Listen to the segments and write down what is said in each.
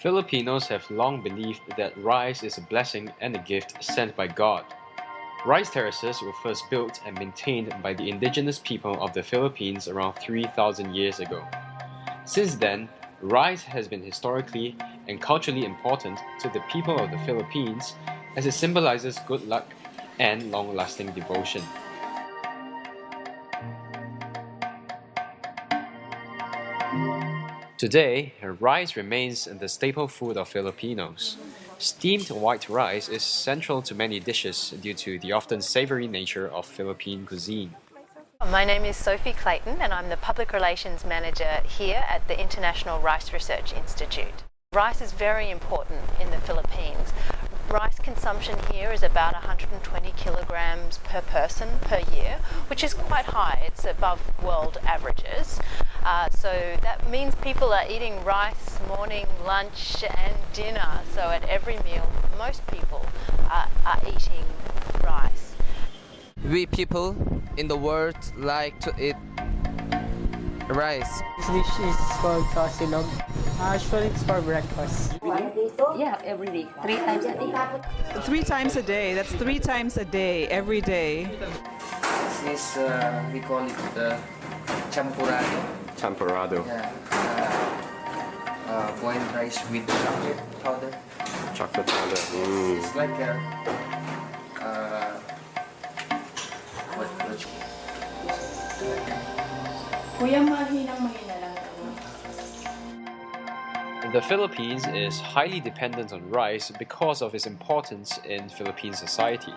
Filipinos have long believed that rice is a blessing and a gift sent by God. Rice terraces were first built and maintained by the indigenous people of the Philippines around 3,000 years ago. Since then, rice has been historically and culturally important to the people of the Philippines as it symbolizes good luck and long-lasting devotion. Today, rice remains the staple food of Filipinos. Steamed white rice is central to many dishes due to the often savory nature of Philippine cuisine. My name is Sophie Clayton and I'm the Public Relations Manager here at the International Rice Research Institute. Rice is very important in the Philippines. Rice consumption here is about 120 kilograms per person per year, which is quite high. It's above world averages. So that means people are eating rice morning, lunch and dinner. So at every meal, most people are eating rice. We people in the world like to eat rice. This dish is called tosilog. Usually it's for breakfast. Yeah, every day. 3 times a day. 3 times a day. That's 3 times a day, every day. This is, we call it champurrado. Champurrado. Yeah. Boiled rice with chocolate powder. Chocolate powder. It's like a... The Philippines is highly dependent on rice because of its importance in Philippine society.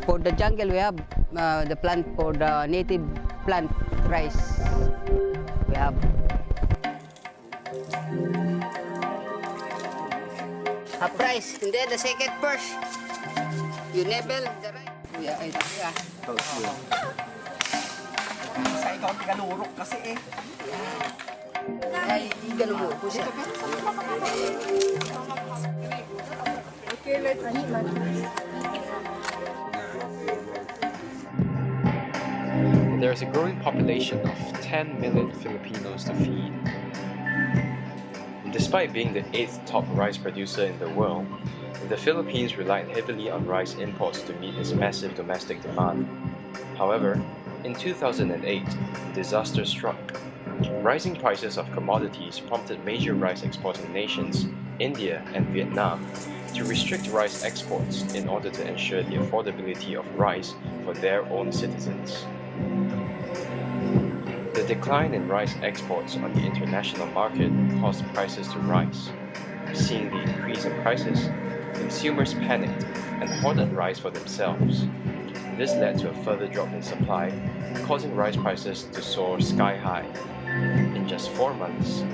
For the jungle, we have the plant for the native plant rice. We have. Half price, and then the second first. You level the rice. Yeah. Sa ikaw ang tigalurok kasi eh. Ay, galungo po siya. Okay, let's eat There is a growing population of 10 million Filipinos to feed. Despite being the 8th top rice producer in the world, the Philippines relied heavily on rice imports to meet its massive domestic demand. However, in 2008, disaster struck. Rising prices of commodities prompted major rice exporting nations, India and Vietnam, to restrict rice exports in order to ensure the affordability of rice for their own citizens. The decline in rice exports on the international market caused prices to rise. Seeing the increase in prices, consumers panicked and hoarded rice for themselves. This led to a further drop in supply, causing rice prices to soar sky high. In just 4 months,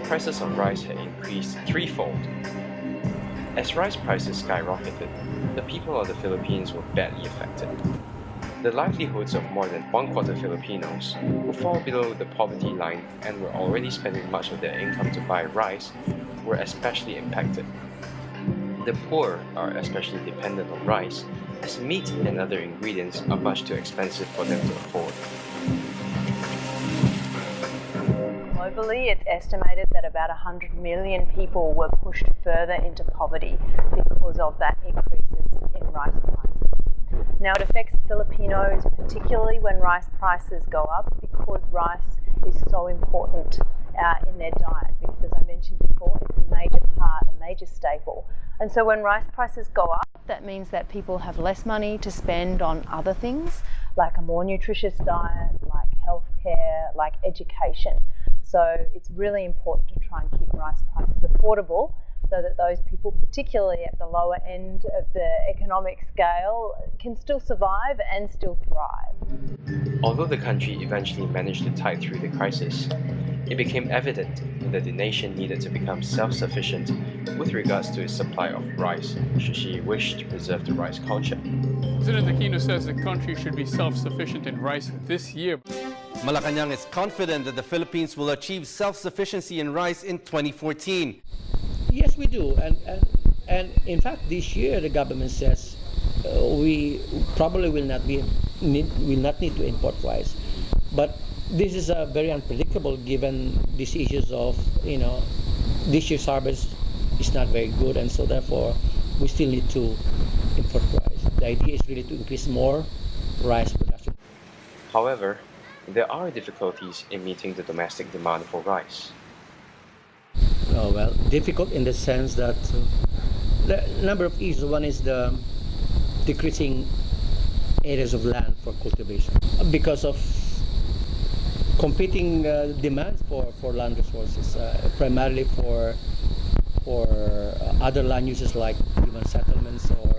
prices of rice had increased threefold. As rice prices skyrocketed, the people of the Philippines were badly affected. The livelihoods of more than 1/4 Filipinos who fall below the poverty line and were already spending much of their income to buy rice were especially impacted. The poor are especially dependent on rice, as meat and other ingredients are much too expensive for them to afford. Globally, it's estimated that about 100 million people were pushed further into poverty because of that increases in rice prices. Now it affects Filipinos particularly when rice prices go up because rice is so important in their diet because, as I mentioned before, it's a major part, a major staple. And so when rice prices go up, that means that people have less money to spend on other things like a more nutritious diet, like healthcare, like education. So it's really important to try and keep rice prices affordable so that those people, particularly at the lower end of the economic scale, can still survive and still thrive. Although the country eventually managed to tide through the crisis, it became evident that the nation needed to become self-sufficient with regards to its supply of rice, Xuezhi wished to preserve the rice culture. President Aquino says the country should be self-sufficient in rice this year. Malacanang is confident that the Philippines will achieve self-sufficiency in rice in 2014. Yes, we do, and in fact, this year the government says we probably will not need to import rice, but this is very unpredictable given these issues of this year's harvest is not very good, and so therefore we still need to import rice. The idea is really to increase more rice production. However, there are difficulties in meeting the domestic demand for rice. Well, difficult in the sense that the number of issues. One is the decreasing areas of land for cultivation because of competing demands for land resources, primarily for other land uses like human settlements or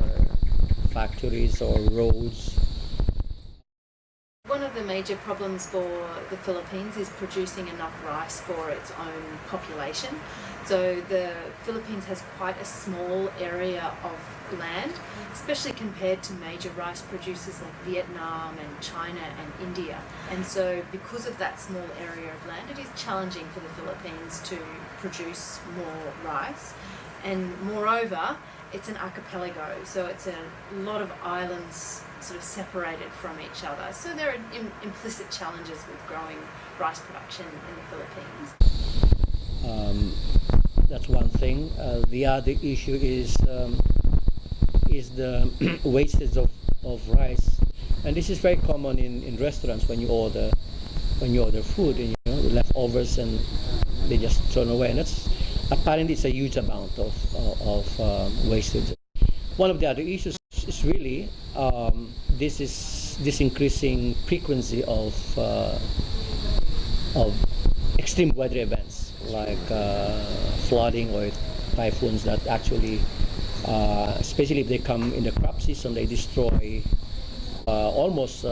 factories or roads. One of the major problems for the Philippines is producing enough rice for its own population. So the Philippines has quite a small area of land, especially compared to major rice producers like Vietnam and China and India. And so because of that small area of land, it is challenging for the Philippines to produce more rice. And moreover, it's an archipelago, so it's a lot of islands sort of separated from each other. So there are implicit challenges with growing rice production in the Philippines. That's one thing. The other issue is the wastage of rice, and this is very common in restaurants when you order food and leftovers and they just thrown away, and that's apparently it's a huge amount of wastage. One of the other issues is really this increasing frequency of extreme weather events like flooding or typhoons that actually, especially if they come in the crop season, they destroy almost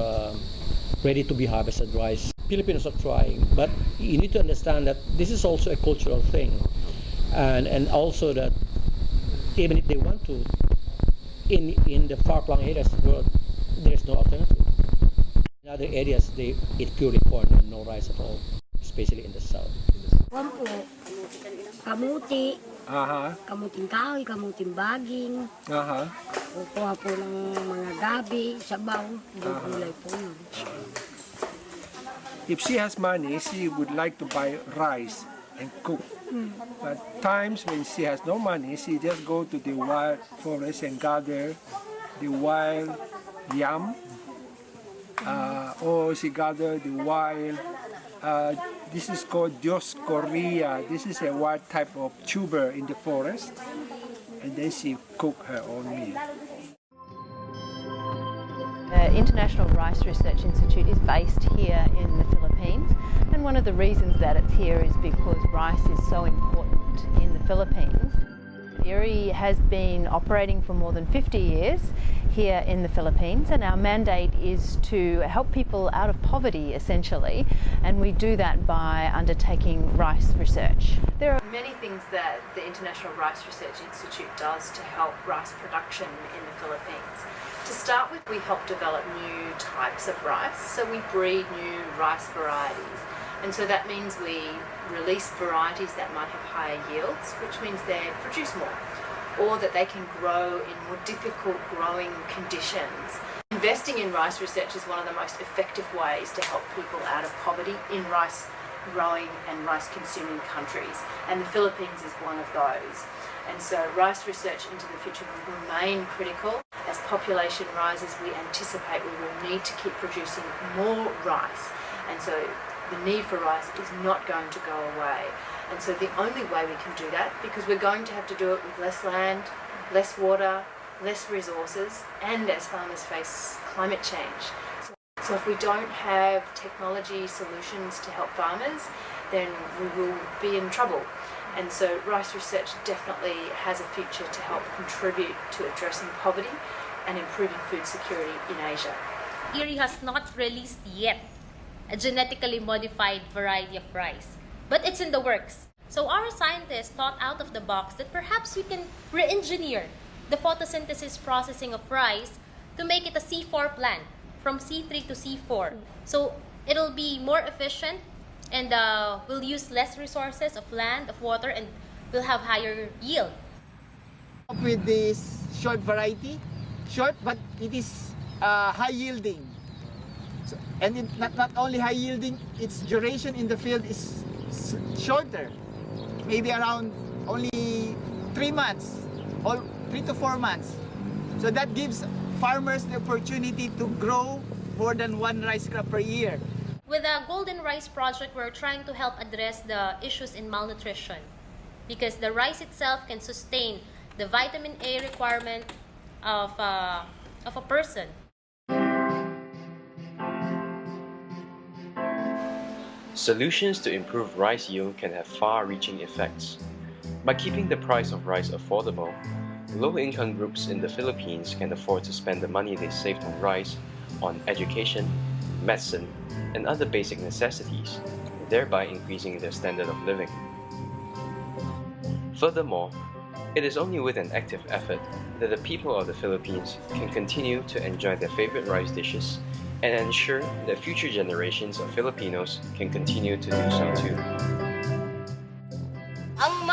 ready to be harvested rice. Filipinos are trying, but you need to understand that this is also a cultural thing, and also that even if they want to, in the far-flung areas of the world, there's no alternative. In other areas, they eat purely corn and no rice at all, especially in the south. Kamuti, kamuting kahoy, kamuting baging, kukuha po ng mga gabi, sabaw, gulay po yun. If she has money, she would like to buy rice and cook. But times when she has no money, she just go to the wild forest and gather the wild yam, or she gather the wild, this is called Dioscorea. This is a wild type of tuber in the forest, and then she cook her own meal. The International Rice Research Institute is based here in the Philippines, and one of the reasons that it's here is because rice is so important in the Philippines. IRRI has been operating for more than 50 years here in the Philippines, and our mandate is to help people out of poverty essentially, and we do that by undertaking rice research. There are many things that the International Rice Research Institute does to help rice production in the Philippines. To start with, we help develop new types of rice, so we breed new rice varieties, and so that means we release varieties that might have higher yields, which means they produce more, or that they can grow in more difficult growing conditions. Investing in rice research is one of the most effective ways to help people out of poverty in rice growing and rice consuming countries, and the Philippines is one of those. And so rice research into the future will remain critical. As population rises, we anticipate we will need to keep producing more rice, and so the need for rice is not going to go away. And so the only way we can do that, because we're going to have to do it with less land, less water, less resources, and as farmers face climate change. So if we don't have technology solutions to help farmers, then we will be in trouble. And so rice research definitely has a future to help contribute to addressing poverty and improving food security in Asia. IRRI has not released yet a genetically modified variety of rice, but it's in the works. So our scientists thought out of the box that perhaps we can re-engineer the photosynthesis processing of rice to make it a C4 plant, from C3 to C4. So it'll be more efficient, and we'll use less resources of land, of water, and we'll have higher yield. With this short variety, short, but it is high yielding. So, and it not only high yielding, its duration in the field is shorter, maybe around only 3 months, or 3 to 4 months. So that gives farmers the opportunity to grow more than one rice crop per year. With the Golden Rice Project, we're trying to help address the issues in malnutrition because the rice itself can sustain the vitamin A requirement of a person. Solutions to improve rice yield can have far-reaching effects. By keeping the price of rice affordable, low-income groups in the Philippines can afford to spend the money they saved on rice on education, medicine, and other basic necessities, thereby increasing their standard of living. Furthermore, it is only with an active effort that the people of the Philippines can continue to enjoy their favorite rice dishes and ensure that future generations of Filipinos can continue to do so too. Ang